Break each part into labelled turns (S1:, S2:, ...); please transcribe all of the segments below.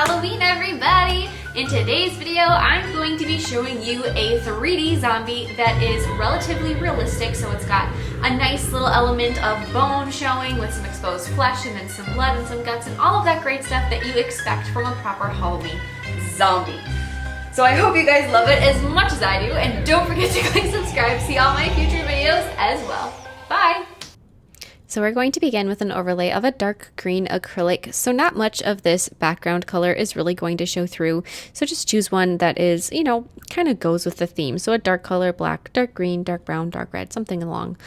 S1: Halloween, everybody! In today's video, I'm going to be showing you a 3D zombie that is relatively realistic. So it's got a nice little element of bone showing with some exposed flesh and then some blood and some guts and all of that great stuff that you expect from a proper Halloween zombie. So I hope you guys love it as much as I do, and don't forget to click subscribe to see all my future videos as well. Bye!
S2: So we're going to begin with an overlay of a dark green acrylic. So not much of this background color is really going to show through. So just choose one that is, kind of goes with the theme. So a dark color, black, dark green, dark brown, dark red, something along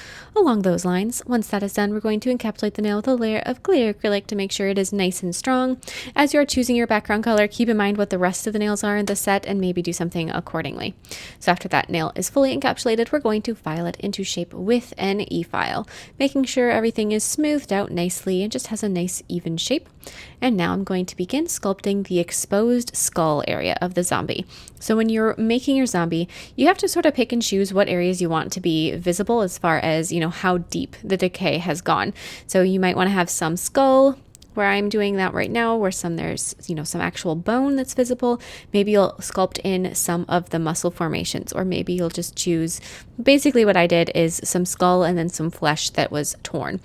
S2: those lines. Once that is done, we're going to encapsulate the nail with a layer of clear acrylic to make sure it is nice and strong. As you are choosing your background color, keep in mind what the rest of the nails are in the set and maybe do something accordingly. So after that nail is fully encapsulated, we're going to file it into shape with an e-file, making sure everything is smoothed out nicely and just has a nice even shape. And now I'm going to begin sculpting the exposed skull area of the zombie. So when you're making your zombie, you have to sort of pick and choose what areas you want to be visible as far as, how deep the decay has gone. So you might want to have some skull, where I'm doing that right now, where there's some actual bone that's visible. Maybe you'll sculpt in some of the muscle formations, or maybe you'll just choose, basically what I did is some skull and then some flesh that was torn.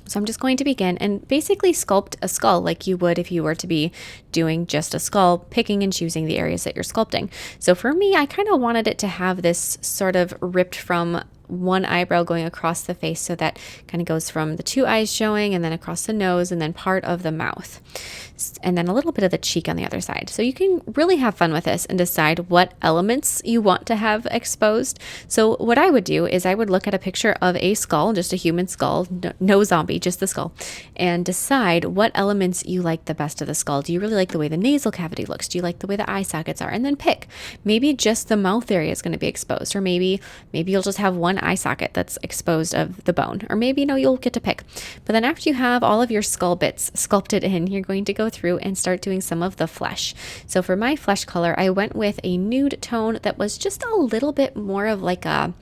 S2: So I'm just going to begin and basically sculpt a skull like you would if you were to be doing just a skull, picking and choosing the areas that you're sculpting. So for me, I kind of wanted it to have this sort of ripped from one eyebrow going across the face, so that kind of goes from the two eyes showing and then across the nose and then part of the mouth and then a little bit of the cheek on the other side. So you can really have fun with this and decide what elements you want to have exposed. So what I would do is I would look at a picture of a skull, just a human skull, no zombie, just the skull, and decide what elements you like the best of the skull. Do you really like the way the nasal cavity looks? Do you like the way the eye sockets are? And then pick. Maybe just the mouth area is going to be exposed, or maybe you'll just have one eye socket that's exposed of the bone, or maybe you'll get to pick. But then after you have all of your skull bits sculpted in, you're going to go through and start doing some of the flesh. So for my flesh color, I went with a nude tone that was just a little bit more of like a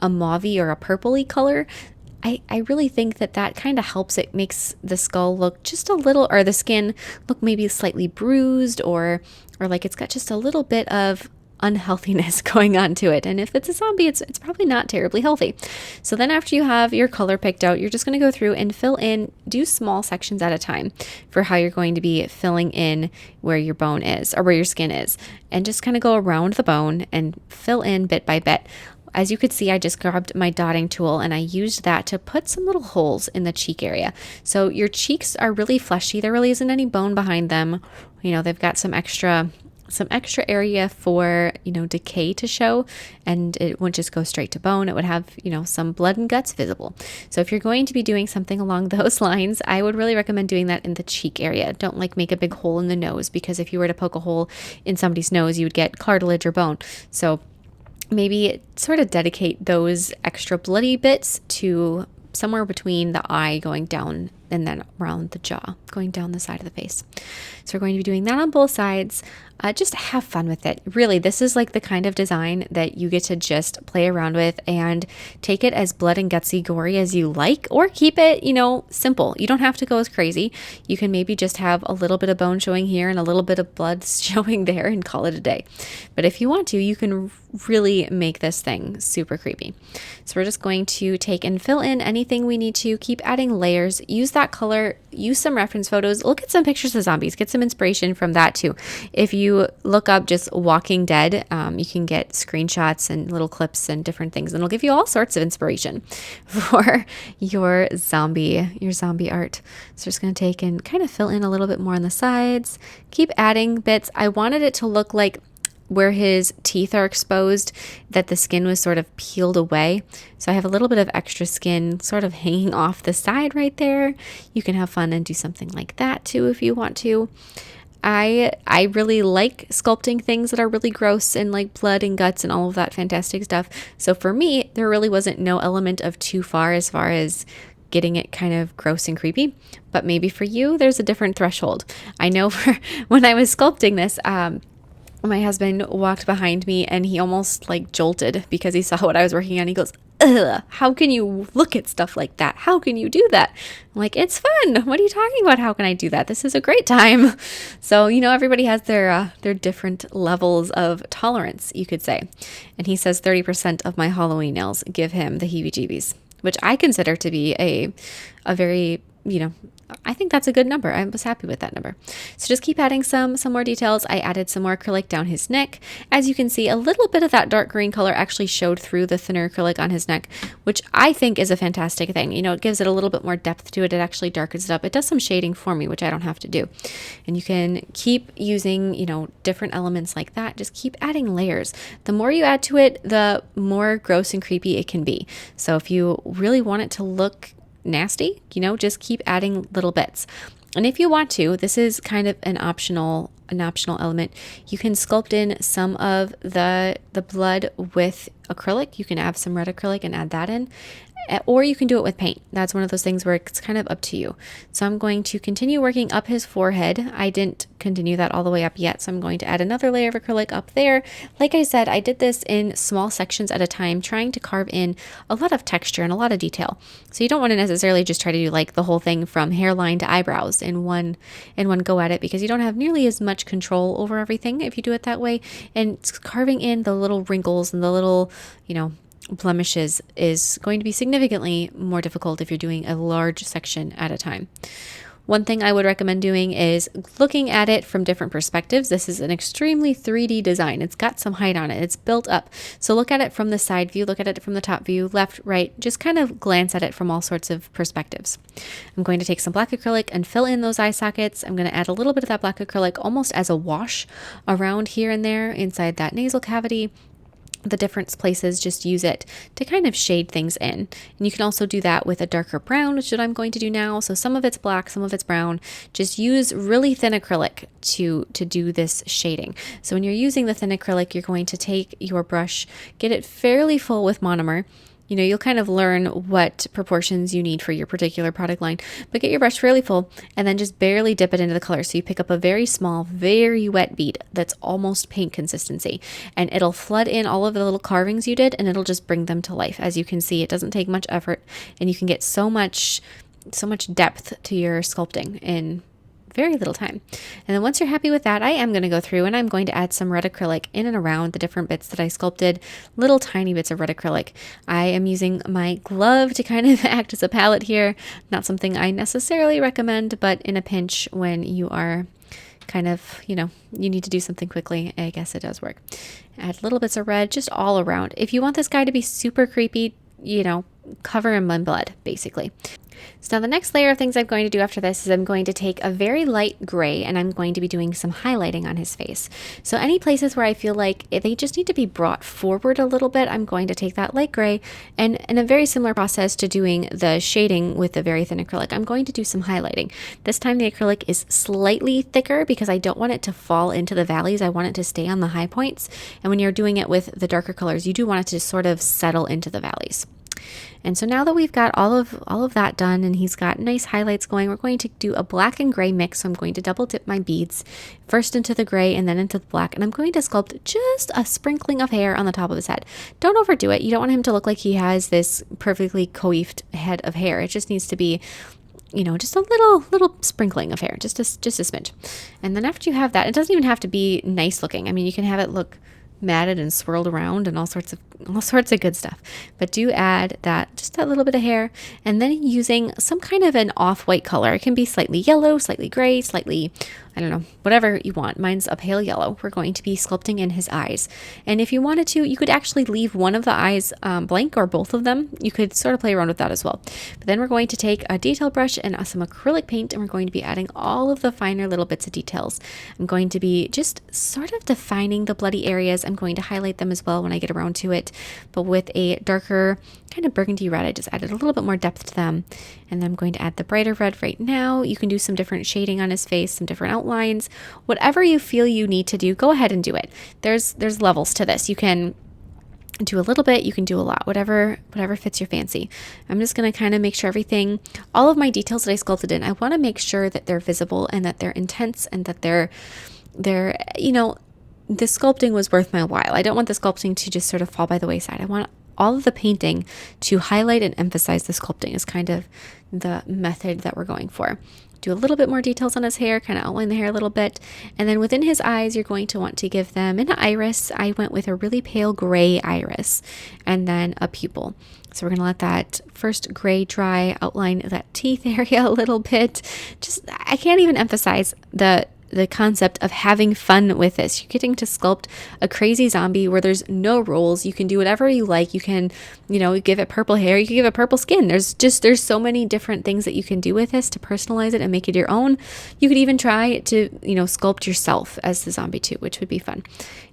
S2: mauve or a purpley color. I really think that kind of helps. It makes the skull look just a little, or the skin look maybe slightly bruised, or like it's got just a little bit of unhealthiness going on to it. And if it's a zombie, it's probably not terribly healthy. So then after you have your color picked out, you're just going to go through and fill in, do small sections at a time for how you're going to be filling in where your bone is or where your skin is, and just kind of go around the bone and fill in bit by bit. As you could see, I just grabbed my dotting tool and I used that to put some little holes in the cheek area. So your cheeks are really fleshy. There really isn't any bone behind them. They've got some extra area for, decay to show, and it wouldn't just go straight to bone. It would have, some blood and guts visible. So if you're going to be doing something along those lines, I would really recommend doing that in the cheek area. Don't make a big hole in the nose, because if you were to poke a hole in somebody's nose, you would get cartilage or bone. So maybe sort of dedicate those extra bloody bits to somewhere between the eye going down and then around the jaw, going down the side of the face. So we're going to be doing that on both sides. Just have fun with it. Really, this is like the kind of design that you get to just play around with and take it as blood and gutsy gory as you like, or keep it, simple. You don't have to go as crazy. You can maybe just have a little bit of bone showing here and a little bit of blood showing there and call it a day. But if you want to, you can really make this thing super creepy. So we're just going to take and fill in anything we need to, keep adding layers, use that color, use some reference photos, look at some pictures of zombies, get some inspiration from that too. If you look up just Walking Dead, you can get screenshots and little clips and different things, and it'll give you all sorts of inspiration for your zombie art. So we're just going to take and kind of fill in a little bit more on the sides, keep adding bits. I wanted it to look like where his teeth are exposed, that the skin was sort of peeled away. So I have a little bit of extra skin sort of hanging off the side right there. You can have fun and do something like that too if you want to. I really like sculpting things that are really gross and like blood and guts and all of that fantastic stuff. So for me, there really wasn't no element of too far as getting it kind of gross and creepy. But maybe for you, there's a different threshold. I know for when I was sculpting this, my husband walked behind me and he almost jolted because he saw what I was working on. He goes, ugh, how can you look at stuff like that? How can you do that? I'm like, it's fun. What are you talking about? How can I do that? This is a great time. So, everybody has their different levels of tolerance, you could say. And he says 30% of my Halloween nails give him the heebie-jeebies, which I consider to be a very, I think that's a good number. I was happy with that number. So just keep adding some more details. I added some more acrylic down his neck. As you can see, a little bit of that dark green color actually showed through the thinner acrylic on his neck, which I think is a fantastic thing. It gives it a little bit more depth to it. It actually darkens it up. It does some shading for me, which I don't have to do. And you can keep using, different elements like that. Just keep adding layers. The more you add to it, the more gross and creepy it can be. So if you really want it to look nasty, just keep adding little bits. And if you want to, this is kind of an optional element. You can sculpt in some of the blood with acrylic. You can have some red acrylic and add that in, or you can do it with paint. That's one of those things where it's kind of up to you. So I'm going to continue working up his forehead. I didn't continue that all the way up yet, so I'm going to add another layer of acrylic up there. Like I said, I did this in small sections at a time, trying to carve in a lot of texture and a lot of detail. So you don't want to necessarily just try to do like the whole thing from hairline to eyebrows in one go at it, because you don't have nearly as much control over everything if you do it that way. And carving in the little wrinkles and the little, blemishes is going to be significantly more difficult if you're doing a large section at a time. One thing I would recommend doing is looking at it from different perspectives. This is an extremely 3D design. It's got some height on it. It's built up. So look at it from the side view, look at it from the top view, left, right, just kind of glance at it from all sorts of perspectives. I'm going to take some black acrylic and fill in those eye sockets. I'm going to add a little bit of that black acrylic almost as a wash around here and there inside that nasal cavity. The different places, just use it to kind of shade things in. And you can also do that with a darker brown, which is what I'm going to do now. So some of it's black, some of it's brown. Just use really thin acrylic to do this shading. So when you're using the thin acrylic, you're going to take your brush, get it fairly full with monomer. You'll kind of learn what proportions you need for your particular product line, but get your brush fairly full and then just barely dip it into the color. So you pick up a very small, very wet bead that's almost paint consistency, and it'll flood in all of the little carvings you did, and it'll just bring them to life. As you can see, it doesn't take much effort, and you can get so much depth to your sculpting in very little time. And then once you're happy with that, I am going to go through and I'm going to add some red acrylic in and around the different bits that I sculpted, little tiny bits of red acrylic. I am using my glove to kind of act as a palette here. Not something I necessarily recommend, but in a pinch when you are kind of, you need to do something quickly, I guess it does work. Add little bits of red just all around. If you want this guy to be super creepy, cover him in blood, basically. So now the next layer of things I'm going to do after this is I'm going to take a very light gray and I'm going to be doing some highlighting on his face. So any places where I feel like they just need to be brought forward a little bit, I'm going to take that light gray, and in a very similar process to doing the shading with the very thin acrylic, I'm going to do some highlighting. This time the acrylic is slightly thicker because I don't want it to fall into the valleys. I want it to stay on the high points. And when you're doing it with the darker colors, you do want it to sort of settle into the valleys. And so now that we've got all of that done and he's got nice highlights going, we're going to do a black and gray mix. So I'm going to double dip my beads first into the gray and then into the black. And I'm going to sculpt just a sprinkling of hair on the top of his head. Don't overdo it. You don't want him to look like he has this perfectly coiffed head of hair. It just needs to be, just a little sprinkling of hair, just a smidge. And then after you have that, it doesn't even have to be nice looking. I mean, you can have it look matted and swirled around and all sorts of good stuff, but do add that little bit of hair, and then using some kind of an off-white color. It can be slightly yellow, slightly gray, slightly, I don't know, whatever you want. Mine's a pale yellow. We're going to be sculpting in his eyes, and if you wanted to, you could actually leave one of the eyes blank or both of them. You could sort of play around with that as well. But then we're going to take a detail brush and some acrylic paint, and we're going to be adding all of the finer little bits of details. I'm going to be just sort of defining the bloody areas. I'm going to highlight them as well when I get around to it, but with a darker kind of burgundy red. I just added a little bit more depth to them, and then I'm going to add the brighter red right now. You can do some different shading on his face, some different outlines, whatever you feel you need to do, go ahead and do it. There's levels to this. You can do a little bit, you can do a lot, whatever fits your fancy. I'm just going to kind of make sure all of my details that I sculpted in, I want to make sure that they're visible and that they're intense and that they're the sculpting was worth my while. I don't want the sculpting to just sort of fall by the wayside. I want all of the painting to highlight and emphasize the sculpting is kind of the method that we're going for. Do a little bit more details on his hair, kind of outline the hair a little bit. And then within his eyes, you're going to want to give them an iris. I went with a really pale gray iris and then a pupil. So we're going to let that first gray dry, outline that teeth area a little bit. I can't even emphasize the concept of having fun with this. You're getting to sculpt a crazy zombie where there's no rules. You can do whatever you like. You can, give it purple hair. You can give it purple skin. There's so many different things that you can do with this to personalize it and make it your own. You could even try to, sculpt yourself as the zombie too, which would be fun.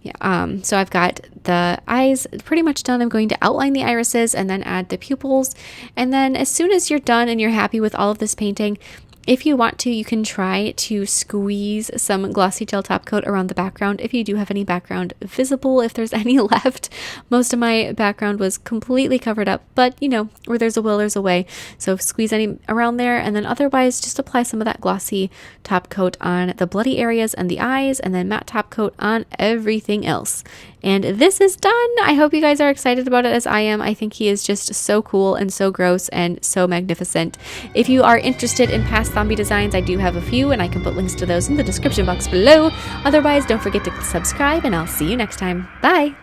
S2: Yeah. So I've got the eyes pretty much done. I'm going to outline the irises and then add the pupils. And then as soon as you're done and you're happy with all of this painting, if you want to, you can try to squeeze some glossy gel top coat around the background if you do have any background visible, if there's any left. Most of my background was completely covered up, but where there's a will, there's a way. So squeeze any around there, and then otherwise just apply some of that glossy top coat on the bloody areas and the eyes, and then matte top coat on everything else. And this is done. I hope you guys are excited about it as I am. I think he is just so cool and so gross and so magnificent. If you are interested in past zombie designs, I do have a few, and I can put links to those in the description box below. Otherwise, don't forget to subscribe, and I'll see you next time. Bye!